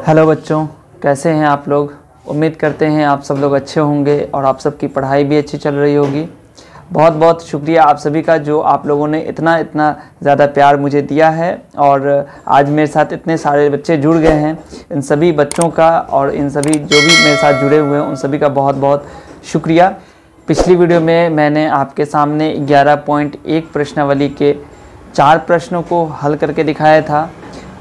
Hello बच्चों, कैसे हैं आप लोग। उम्मीद करते हैं आप सब लोग अच्छे होंगे और आप सबकी पढ़ाई भी अच्छी चल रही होगी। बहुत बहुत शुक्रिया आप सभी का जो आप लोगों ने इतना ज़्यादा प्यार मुझे दिया है और आज मेरे साथ इतने सारे बच्चे जुड़ गए हैं। इन सभी बच्चों का और इन सभी जो भी मेरे साथ जुड़े हुए हैं उन सभी का बहुत बहुत शुक्रिया। पिछली वीडियो में मैंने आपके सामने 11.1 प्रश्नावली के 4 प्रश्नों को हल करके दिखाया था।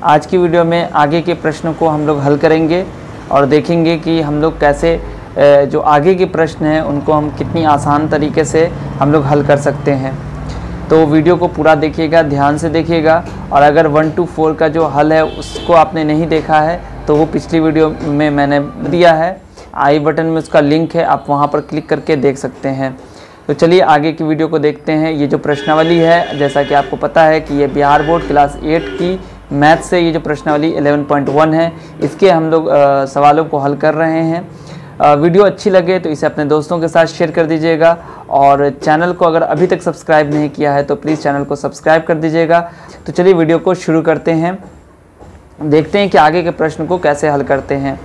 आज की वीडियो में आगे के प्रश्नों को हम लोग हल करेंगे और देखेंगे कि हम लोग कैसे जो आगे के प्रश्न हैं उनको हम कितनी आसान तरीके से हम लोग हल कर सकते हैं। तो वीडियो को पूरा देखिएगा, ध्यान से देखिएगा। और अगर 1 to 4 का जो हल है उसको आपने नहीं देखा है तो वो पिछली वीडियो में मैंने दिया है, आई बटन में उसका लिंक है, आप वहाँ पर क्लिक करके देख सकते हैं। तो चलिए आगे की वीडियो को देखते हैं। ये जो प्रश्नावली है, जैसा कि आपको पता है कि ये बिहार बोर्ड क्लास 8 की मैथ से ये जो प्रश्नावली 11.1 है, इसके हम लोग सवालों को हल कर रहे हैं। वीडियो अच्छी लगे तो इसे अपने दोस्तों के साथ शेयर कर दीजिएगा और चैनल को अगर अभी तक सब्सक्राइब नहीं किया है तो प्लीज़ चैनल को सब्सक्राइब कर दीजिएगा। तो चलिए वीडियो को शुरू करते हैं, देखते हैं कि आगे के प्रश्न को कैसे हल करते हैं।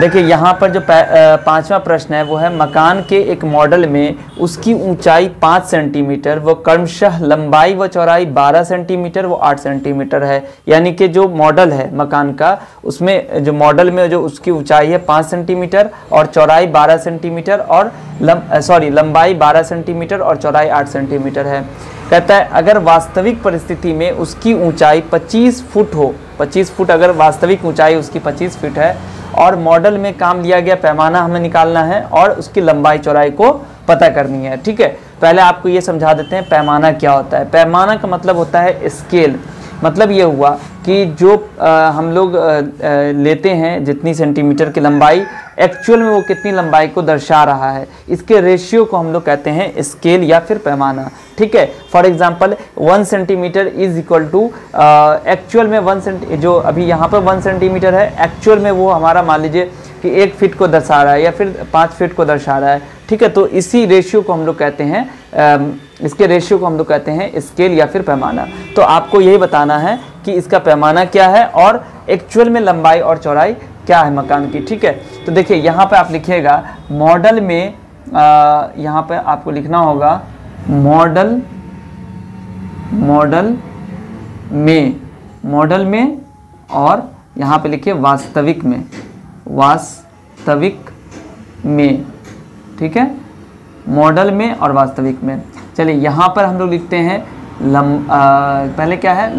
देखिए यहाँ पर जो 5वां प्रश्न है वो है, मकान के एक मॉडल में उसकी ऊंचाई 5 सेंटीमीटर व क्रमशः लंबाई व चौड़ाई 12 सेंटीमीटर व 8 सेंटीमीटर है। यानी कि जो मॉडल है मकान का, उसमें जो मॉडल में जो उसकी ऊंचाई है 5 सेंटीमीटर और चौड़ाई 12 सेंटीमीटर और लंबाई 12 सेंटीमीटर और चौड़ाई 8 सेंटीमीटर है। कहता है अगर वास्तविक परिस्थिति में उसकी ऊंचाई 25 फुट हो, 25 फुट अगर वास्तविक ऊंचाई उसकी 25 फीट है और मॉडल में काम लिया गया पैमाना हमें निकालना है और उसकी लंबाई चौड़ाई को पता करनी है। ठीक है, पहले आपको ये समझा देते हैं पैमाना क्या होता है। पैमाना का मतलब होता है स्केल। मतलब ये हुआ कि जो हम लोग लेते हैं जितनी सेंटीमीटर की लंबाई, एक्चुअल में वो कितनी लंबाई को दर्शा रहा है, इसके रेशियो को हम लोग कहते हैं स्केल या फिर पैमाना। ठीक है, for example 1 centimetre is equal to actual में 1 सेंटी, जो अभी यहाँ पर 1 सेंटीमीटर है, एक्चुअल में वो हमारा मान लीजिए कि 1 फीट को दर्शा रहा है या फिर 5 फीट को दर्शा रहा है। ठीक है, तो इसी रेशियो को हम लोग कहते हैं इसके रेशियो को हम लोग कहते हैं स्केल या फिर पैमाना। तो आपको यही बताना है कि इसका पैमाना क्या है और एक्चुअल में लंबाई और चौड़ाई क्या है मकान की। ठीक है, तो देखिए यहाँ पे आप लिखिएगा मॉडल में, यहाँ पे आपको लिखना होगा मॉडल में और यहाँ पे लिखिए वास्तविक में। ठीक है, मॉडल में और वास्तविक में। चलिए यहाँ पर हम लोग लिखते हैं पहले क्या है,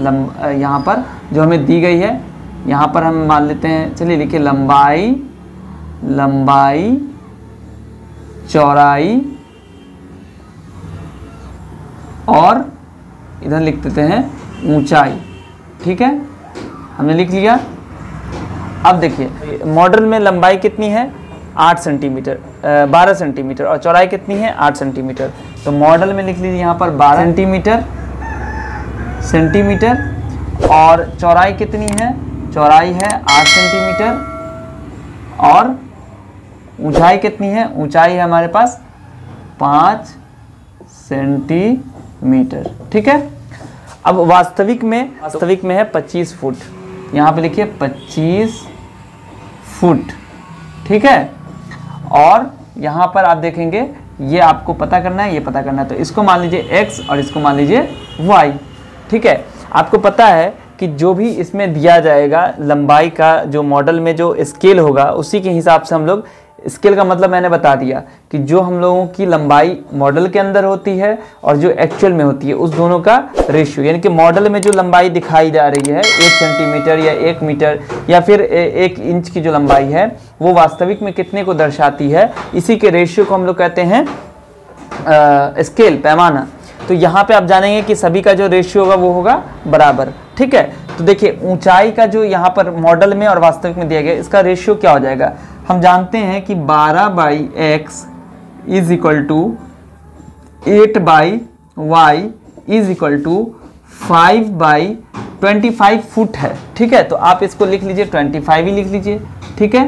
यहाँ पर जो हमें दी गई है, यहाँ पर हम मान लेते हैं, चलिए लिखिए लंबाई चौड़ाई और इधर लिख देते हैं ऊंचाई। ठीक है, हमने लिख लिया। अब देखिए मॉडल में लंबाई कितनी है 8 सेंटीमीटर, 12 सेंटीमीटर और चौड़ाई कितनी है 8 सेंटीमीटर। तो मॉडल में लिख लीजिए यहाँ पर 12 सेंटीमीटर और चौड़ाई कितनी है, चौड़ाई है 8 सेंटीमीटर और ऊंचाई कितनी है, ऊंचाई है हमारे पास 5 सेंटीमीटर। ठीक है, अब वास्तविक में है 25 फुट, यहाँ पे लिखिए 25 फुट। ठीक है, और यहाँ पर आप देखेंगे ये आपको पता करना है, ये पता करना है, तो इसको मान लीजिए x और इसको मान लीजिए y। ठीक है, आपको पता है कि जो भी इसमें दिया जाएगा लंबाई का, जो मॉडल में जो स्केल होगा उसी के हिसाब से हम लोग, स्केल का मतलब मैंने बता दिया कि जो हम लोगों की लंबाई मॉडल के अंदर होती है और जो एक्चुअल में होती है उस दोनों का रेशियो, यानी कि मॉडल में जो लंबाई दिखाई जा रही है 1 सेंटीमीटर या 1 मीटर या फिर 1 इंच की जो लंबाई है वो वास्तविक में कितने को दर्शाती है, इसी के रेशियो को हम लोग कहते हैं स्केल, पैमाना। तो यहाँ पे आप जानेंगे कि सभी का जो रेशियो होगा वो होगा बराबर। ठीक है, तो देखिए ऊंचाई का जो यहाँ पर मॉडल में और वास्तविक में दिया गया, इसका रेशियो क्या हो जाएगा, हम जानते हैं कि 12/x is equal to 8/y is equal to 5/25 foot है। ठीक है, तो आप इसको लिख लीजिए 25 ही लिख लीजिए। ठीक है,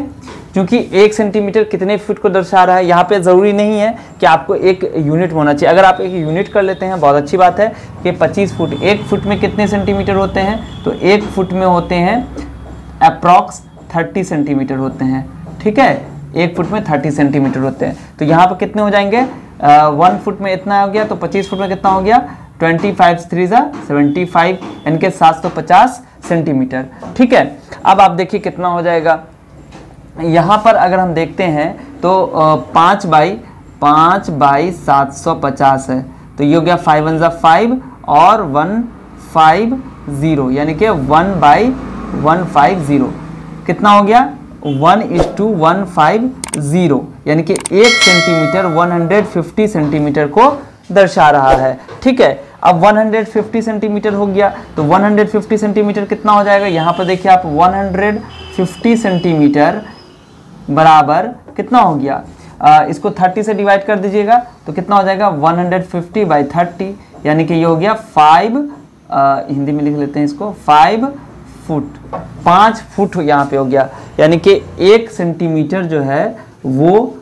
क्योंकि 1 सेंटीमीटर कितने फुट को दर्शा रहा है, यहाँ पे ज़रूरी नहीं है कि आपको एक यूनिट होना चाहिए। अगर आप एक यूनिट कर लेते हैं बहुत अच्छी बात है कि 25 फुट, 1 फुट में कितने सेंटीमीटर होते हैं, तो 1 फुट में होते हैं अप्रॉक्स 30 सेंटीमीटर होते हैं, ठीक है, 1 फुट में 30 सेंटीमीटर होते हैं। तो यहाँ पर कितने हो जाएंगे, 1 फुट में इतना हो गया, तो 25 फुट में कितना हो गया, 25 3 75, यानी कि 750 सेंटीमीटर, ठीक है। अब आप देखिए कितना हो जाएगा, यहाँ पर अगर हम देखते हैं तो 5 बाई 750 है, तो ये हो गया 5 1 5 और 150, यानी कि 1/150 कितना हो गया, 1:150, यानी कि 1 सेंटीमीटर 150 सेंटीमीटर को दर्शा रहा है, ठीक है। अब 150 सेंटीमीटर हो गया, तो 150 सेंटीमीटर कितना हो जाएगा, यहाँ पर देखिए आप 150 सेंटीमीटर बराबर कितना हो गया, इसको 30 से डिवाइड कर दीजिएगा तो कितना हो जाएगा, 150/30, यानी कि ये हो गया 5, हिंदी में लिख लेते हैं इसको, 5 फुट, 5 फुट यहाँ पे हो गया, यानी कि 1 सेंटीमीटर जो है वो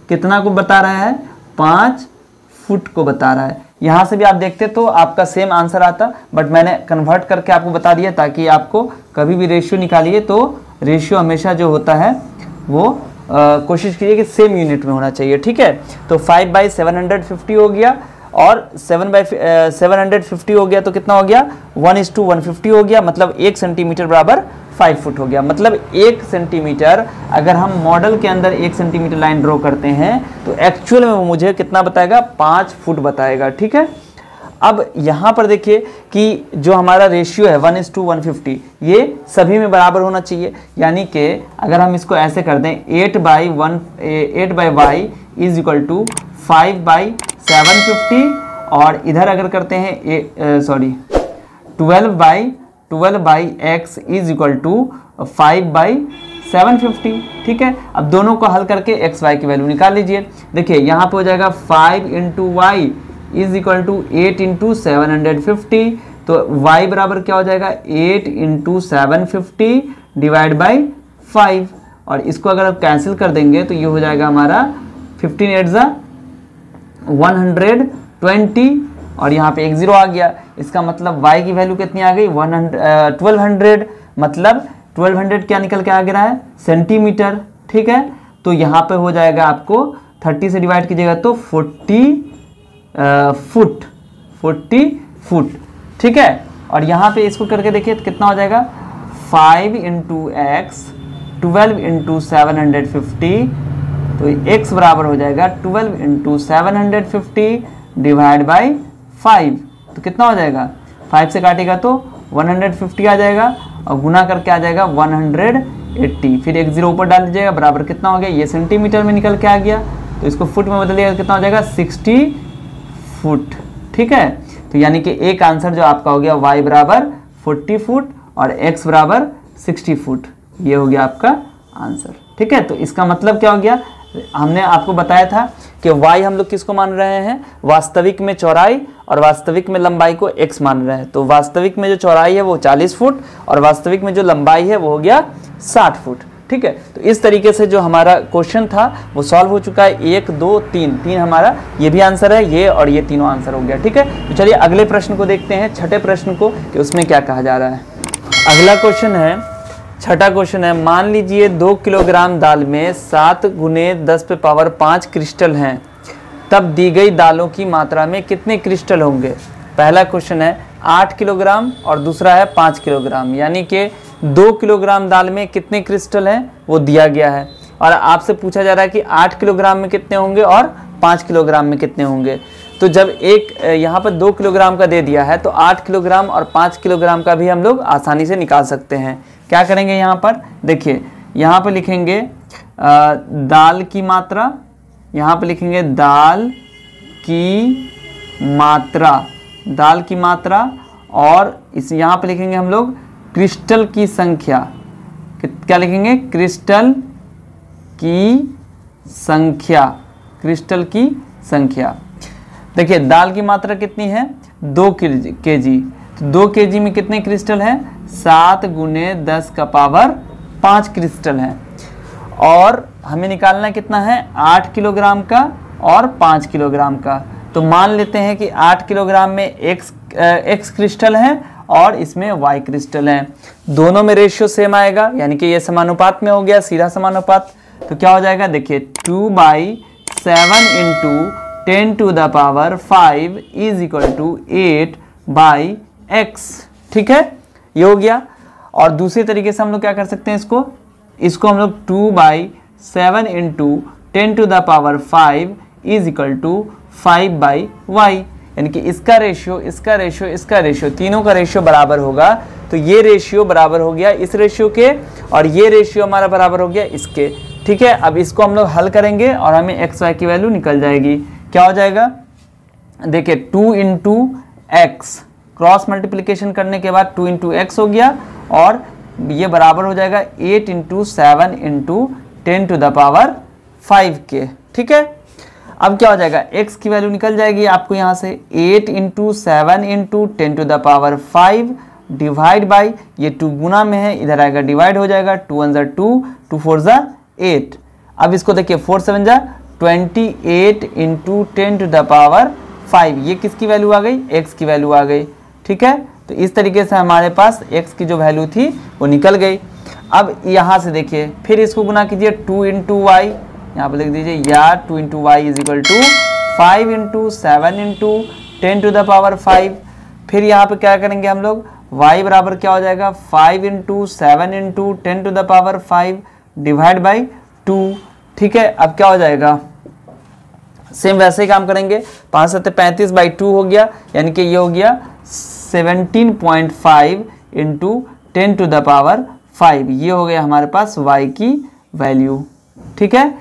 कितना को बता रहा है, 5 फुट को बता रहा है। यहाँ से भी आप देखते तो आपका सेम आंसर आता, बट मैंने कन्वर्ट करके आपको बता दिया ताकि आपको कभी भी रेशियो निकालिए तो रेशियो हमेशा जो होता है वो कोशिश कीजिए कि सेम यूनिट में होना चाहिए, ठीक है। तो 5/750 हो गया और 7/750 हो गया, तो कितना हो गया, 1:150 हो गया, मतलब 1 सेंटीमीटर बराबर 5 फुट हो गया। मतलब 1 सेंटीमीटर, अगर हम मॉडल के अंदर 1 सेंटीमीटर लाइन ड्रॉ करते हैं तो एक्चुअल में वो मुझे कितना बताएगा, 5 फुट बताएगा, ठीक है। अब यहाँ पर देखिए कि जो हमारा रेशियो है 1:150, ये सभी में बराबर होना चाहिए, यानी कि अगर हम इसको ऐसे कर दें 8/y इज इक्वल टू 5/750, और इधर अगर करते हैं 12/x इज इक्वल टू 5/750, ठीक है। अब दोनों को हल करके x y की वैल्यू निकाल लीजिए। देखिए यहाँ पे हो जाएगा 5 × y इज इक्वल टू 8 × 750, तो y बराबर क्या हो जाएगा, 8 × 750 डिवाइड बाई 5, और इसको अगर आप कैंसिल कर देंगे तो ये हो जाएगा हमारा 15 8 120, और यहाँ पे एक 0 आ गया। इसका मतलब y की वैल्यू कितनी आ गई, 1200, मतलब 1200 क्या निकल के आ गया है, सेंटीमीटर, ठीक है। तो यहाँ पे हो जाएगा आपको 30 से डिवाइड कीजिएगा तो 40 फुट, ठीक है। और यहाँ पे इसको करके देखिए तो कितना हो जाएगा, 5 × x 12 × 750, तो x बराबर हो जाएगा 12 × 750 डिवाइड बाई 5, तो कितना हो जाएगा, 5 से काटेगा तो 150 आ जाएगा, और गुना करके आ जाएगा 180, फिर एक 0 ऊपर डाल दीजिएगा, बराबर कितना हो गया, ये सेंटीमीटर में निकल के आ गया, तो इसको फुट में बदलिएगा कितना हो जाएगा, 60 फुट, ठीक है। तो यानी कि एक आंसर जो आपका हो गया y बराबर 40 फुट और x बराबर 60 फुट, ये हो गया आपका आंसर, ठीक है। तो इसका मतलब क्या हो गया, हमने आपको बताया था कि y हम लोग किसको मान रहे हैं, वास्तविक में चौड़ाई और वास्तविक में लंबाई को x मान रहे हैं। तो वास्तविक में जो चौड़ाई है वो 40 फुट और वास्तविक में जो लंबाई है वो हो गया 60 फुट, ठीक है। तो इस तरीके से जो हमारा क्वेश्चन था वो सॉल्व हो चुका है। 1 2 3 हमारा ये भी आंसर है, ये और ये तीनों आंसर हो गया, ठीक है। तो चलिए अगले प्रश्न को देखते हैं, छठे प्रश्न को, कि उसमें क्या कहा जा रहा है। अगला क्वेश्चन है, छठा क्वेश्चन है, मान लीजिए 2 किलोग्राम दाल में 7 × 10⁵ क्रिस्टल हैं, तब दी गई दालों की मात्रा में कितने क्रिस्टल होंगे। पहला क्वेश्चन है 8 किलोग्राम और दूसरा है 5 किलोग्राम, यानी कि 2 किलोग्राम दाल में कितने क्रिस्टल हैं वो दिया गया है, और आपसे पूछा जा रहा है कि 8 किलोग्राम में कितने होंगे और 5 किलोग्राम में कितने होंगे। तो जब एक यहाँ पर 2 किलोग्राम का दे दिया है तो 8 किलोग्राम और 5 किलोग्राम का भी हम लोग आसानी से निकाल सकते हैं। क्या करेंगे, यहाँ पर देखिए, यहाँ पर लिखेंगे दाल की मात्रा, यहाँ पर लिखेंगे दाल की मात्रा, और इस यहाँ पर लिखेंगे हम लोग क्रिस्टल की संख्या। क्या लिखेंगे, क्रिस्टल की संख्या। देखिए दाल की मात्रा कितनी है, 2 kg, तो 2 kg में कितने क्रिस्टल हैं, 7 × 10⁵ क्रिस्टल हैं, और हमें निकालना कितना है, 8 किलोग्राम का और 5 किलोग्राम का। तो मान लेते हैं कि 8 किलोग्राम में x क्रिस्टल हैं और इसमें y क्रिस्टल हैं। दोनों में रेशियो सेम आएगा, यानी कि ये समानुपात में हो गया, सीधा समानुपात। तो क्या हो जाएगा, देखिए 2/7 × 10⁵ इज इक्वल टू 8/x। ठीक है, ये हो गया। और दूसरे तरीके से हम लोग क्या कर सकते हैं, इसको हम लोग 2/7 × 10⁵ इज इक्वल टू 5/y, यानी कि इसका रेशियो तीनों का रेशियो बराबर होगा। तो ये रेशियो बराबर हो गया इस रेशियो के, और ये रेशियो हमारा बराबर हो गया इसके। ठीक है, अब इसको हम लोग हल करेंगे और हमें एक्स वाई की वैल्यू निकल जाएगी। क्या हो जाएगा, देखिए 2 × x, क्रॉस मल्टीप्लिकेशन करने के बाद 2 × x हो गया, और ये बराबर हो जाएगा 8 × 7 × 10⁵ के। ठीक है, अब क्या हो जाएगा, x की वैल्यू निकल जाएगी आपको यहाँ से 8 × 7 × 10⁵ डिवाइड बाई, ये 2 गुना में है, इधर आएगा डिवाइड हो जाएगा, 2 1 2, 2 4 8। अब इसको देखिए 4 7 28 × 10⁵, ये किसकी वैल्यू आ गई, x की वैल्यू आ गई। ठीक है, तो इस तरीके से हमारे पास x की जो वैल्यू थी वो निकल गई। अब यहाँ से देखिए फिर इसको गुना कीजिए 2 × y, यहाँ पर लिख दीजिए, या 2 × y इज इक्वल टू 5 × 7 × 10⁵। फिर यहाँ पे क्या करेंगे हम लोग, y बराबर क्या हो जाएगा, 5 × 7 × 10⁵ डिवाइड बाई 2। ठीक है, अब क्या हो जाएगा, सेम वैसे ही काम करेंगे, 5 7 35/2 हो गया, यानी कि ये हो गया 17.5 × 10⁵। ये हो गया हमारे पास y की वैल्यू। ठीक है,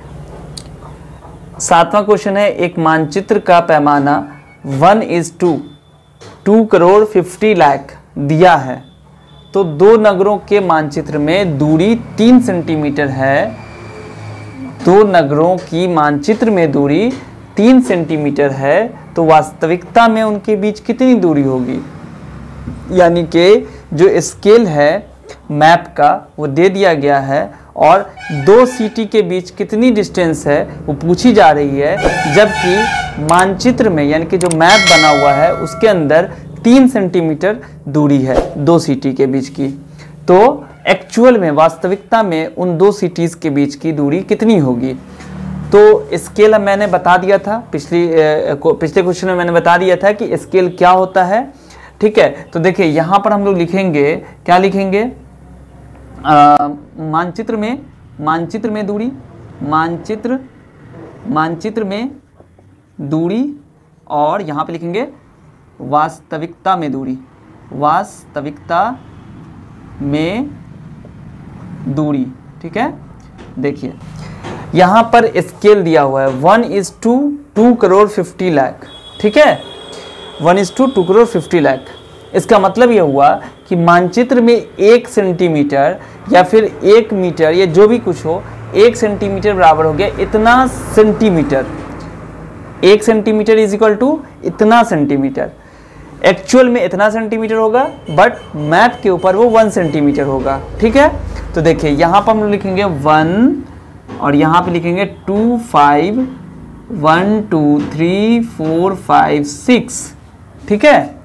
7वां क्वेश्चन है, एक मानचित्र का पैमाना 1:2 करोड़ 50 लाख दिया है, तो दो नगरों के मानचित्र में दूरी 3 सेंटीमीटर है। दो नगरों की मानचित्र में दूरी 3 सेंटीमीटर है, तो वास्तविकता में उनके बीच कितनी दूरी होगी। यानी कि जो स्केल है मैप का वो दे दिया गया है, और दो सिटी के बीच कितनी डिस्टेंस है वो पूछी जा रही है, जबकि मानचित्र में यानी कि जो मैप बना हुआ है उसके अंदर 3 सेंटीमीटर दूरी है दो सिटी के बीच की। तो एक्चुअल में, वास्तविकता में उन दो सिटीज़ के बीच की दूरी कितनी होगी। तो स्केल मैंने बता दिया था, पिछले क्वेश्चन में मैंने बता दिया था कि स्केल क्या होता है। ठीक है, तो देखिए यहाँ पर हम लोग लिखेंगे, क्या लिखेंगे, मानचित्र में दूरी, मानचित्र में दूरी, और यहाँ पे लिखेंगे वास्तविकता में दूरी, वास्तविकता में दूरी। ठीक है, देखिए यहाँ पर स्केल दिया हुआ है 1:2 करोड़ 50 लाख। ठीक है, 1:2 करोड़ 50 लाख। इसका मतलब यह हुआ कि मानचित्र में 1 सेंटीमीटर या फिर 1 मीटर, या जो भी कुछ हो, 1 सेंटीमीटर बराबर हो गया इतना centimetre. 1 centimetre is equal to इतना सेंटीमीटर। एक्चुअल में इतना सेंटीमीटर होगा, बट मैप के ऊपर वो 1 सेंटीमीटर होगा। ठीक है, तो देखिए यहाँ पर हम लोग लिखेंगे 1, और यहाँ पे लिखेंगे 2 5 1 2 3 4 5 6। ठीक है,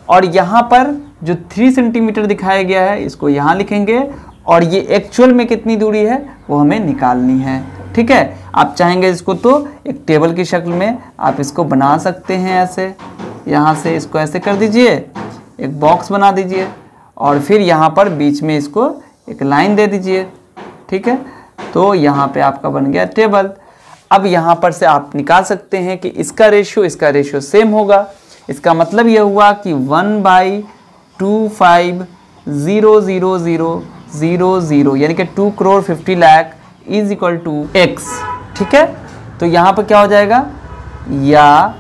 और यहाँ पर जो 3 सेंटीमीटर दिखाया गया है इसको यहाँ लिखेंगे, और ये एक्चुअल में कितनी दूरी है वो हमें निकालनी है। ठीक है, आप चाहेंगे इसको तो एक टेबल की शक्ल में आप इसको बना सकते हैं, ऐसे यहाँ से इसको ऐसे कर दीजिए, एक बॉक्स बना दीजिए, और फिर यहाँ पर बीच में इसको एक लाइन दे दीजिए। ठीक है, तो यहाँ पे आपका बन गया टेबल। अब यहाँ पर से आप निकाल सकते हैं कि इसका रेशियो सेम होगा। इसका मतलब यह हुआ कि 1/25000000, यानी कि 2 crore 50 lakh is equal to x। ठीक है, तो यहाँ पर क्या हो जाएगा, या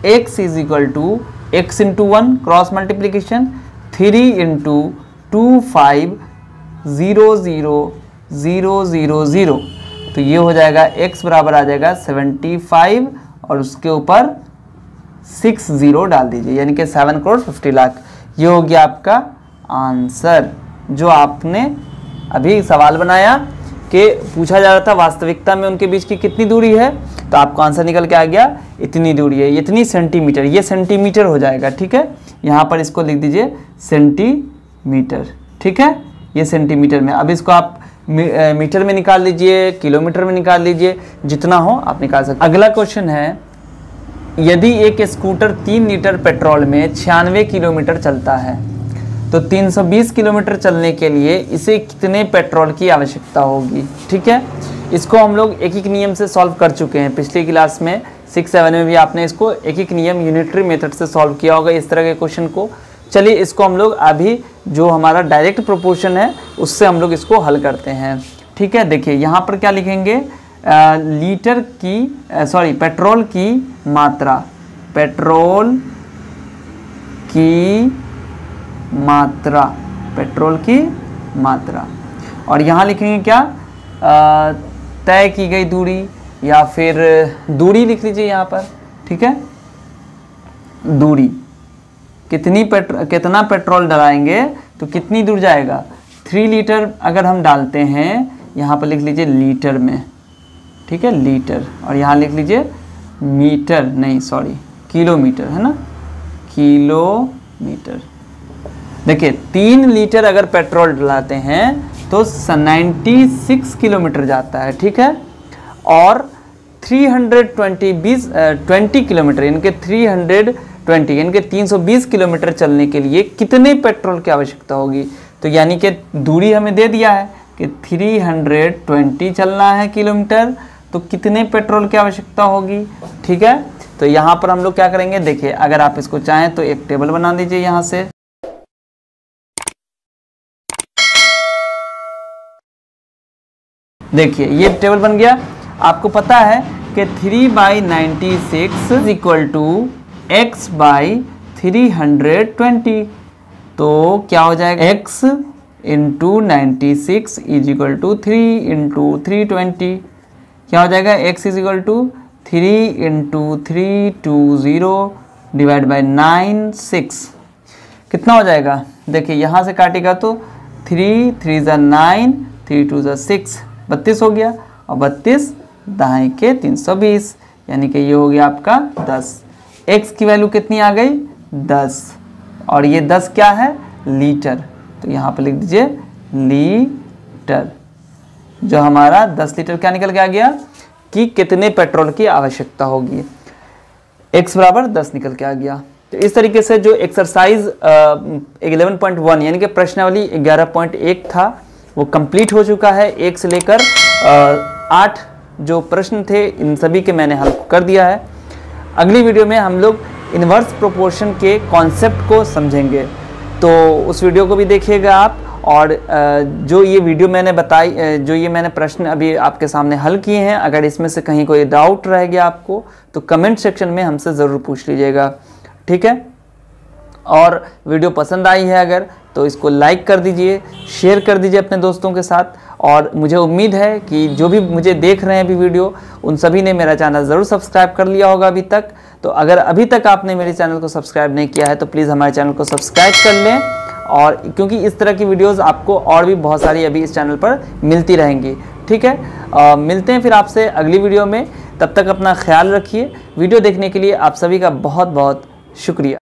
x is equal to x × 1 cross multiplication 3 × 25000000। तो ये हो जाएगा x बराबर आ जाएगा 75, और उसके ऊपर 6 0 डाल दीजिए, यानी कि 7 करोड़ 50 लाख। ये हो गया आपका आंसर, जो आपने अभी सवाल बनाया कि पूछा जा रहा था वास्तविकता में उनके बीच की कितनी दूरी है, तो आपको आंसर निकल के आ गया इतनी दूरी है, इतनी सेंटीमीटर, ये सेंटीमीटर हो जाएगा। ठीक है, यहाँ पर इसको लिख दीजिए सेंटीमीटर। ठीक है, ये सेंटीमीटर में। अब इसको आप मीटर में निकाल लीजिए, किलोमीटर में निकाल लीजिए, जितना हो आप निकाल सकते। अगला क्वेश्चन है, यदि एक स्कूटर 3 लीटर पेट्रोल में 96 किलोमीटर चलता है तो 320 किलोमीटर चलने के लिए इसे कितने पेट्रोल की आवश्यकता होगी। ठीक है, इसको हम लोग एक एक नियम से सॉल्व कर चुके हैं। पिछली क्लास में 6-7 में भी आपने इसको एक एक नियम यूनिटरी मेथड से सॉल्व किया होगा इस तरह के क्वेश्चन को। चलिए इसको हम लोग अभी जो हमारा डायरेक्ट प्रोपोर्शन है उससे हम लोग इसको हल करते हैं। ठीक है, देखिए यहाँ पर क्या लिखेंगे, लीटर की पेट्रोल की मात्रा, पेट्रोल की मात्रा, पेट्रोल की मात्रा, और यहाँ लिखेंगे क्या, तय की गई दूरी, या फिर दूरी लिख लीजिए यहाँ पर। ठीक है, दूरी, कितना पेट्रोल डलाएंगे तो कितनी दूर जाएगा। 3 लीटर अगर हम डालते हैं, यहाँ पर लिख लीजिए लीटर में। ठीक है, लीटर, और यहाँ लिख लीजिए मीटर, नहीं सॉरी किलोमीटर, है ना, किलोमीटर। देखिए 3 लीटर अगर पेट्रोल डलाते हैं तो 96 किलोमीटर जाता है। ठीक है, और 320 किलोमीटर यानी कि 320 किलोमीटर चलने के लिए कितने पेट्रोल की आवश्यकता होगी। तो यानी कि दूरी हमें दे दिया है कि 320 चलना है किलोमीटर, तो कितने पेट्रोल की आवश्यकता होगी। ठीक है, तो यहाँ पर हम लोग क्या करेंगे, देखिए अगर आप इसको चाहें तो एक टेबल बना दीजिए यहाँ से। देखिए ये टेबल बन गया। आपको पता है कि 3/96 is equal to x by 320, तो क्या हो जाएगा, x into 96 is equal to 3 into 320, क्या हो जाएगा, x is equal to 3 into 320 divide by 96, कितना हो जाएगा। देखिए यहाँ से काटेगा तो 3 3 ज़ा 9, 3 2 ज़ा 6, 32 हो गया, और 32 दाएं के 320, यानी कि ये हो गया आपका 10। x की वैल्यू कितनी आ गई, 10, और ये 10 क्या है, लीटर, तो यहाँ पर लिख दीजिए लीटर। जो हमारा 10 लीटर क्या निकल के आ गया कि कितने पेट्रोल की आवश्यकता होगी, x बराबर 10 निकल के आ गया। तो इस तरीके से जो एक्सरसाइज 11.1 यानी कि प्रश्नावली 11.1 था वो कंप्लीट हो चुका है। 1 से लेकर 8 जो प्रश्न थे इन सभी के मैंने हल कर दिया है। अगली वीडियो में हम लोग इन्वर्स प्रोपोर्शन के कॉन्सेप्ट को समझेंगे, तो उस वीडियो को भी देखिएगा आप। और जो ये वीडियो मैंने बताई, जो ये मैंने प्रश्न अभी आपके सामने हल किए हैं, अगर इसमें से कहीं कोई डाउट रह गया आपको तो कमेंट सेक्शन में हमसे ज़रूर पूछ लीजिएगा। ठीक है, और वीडियो पसंद आई है अगर तो इसको लाइक कर दीजिए, शेयर कर दीजिए अपने दोस्तों के साथ। और मुझे उम्मीद है कि जो भी मुझे देख रहे हैं अभी वीडियो, उन सभी ने मेरा चैनल ज़रूर सब्सक्राइब कर लिया होगा अभी तक। तो अगर अभी तक आपने मेरे चैनल को सब्सक्राइब नहीं किया है तो प्लीज़ हमारे चैनल को सब्सक्राइब कर लें, और क्योंकि इस तरह की वीडियोज़ आपको और भी बहुत सारी अभी इस चैनल पर मिलती रहेंगी। ठीक है, मिलते हैं फिर आपसे अगली वीडियो में, तब तक अपना ख्याल रखिए। वीडियो देखने के लिए आप सभी का बहुत बहुत शुक्रिया।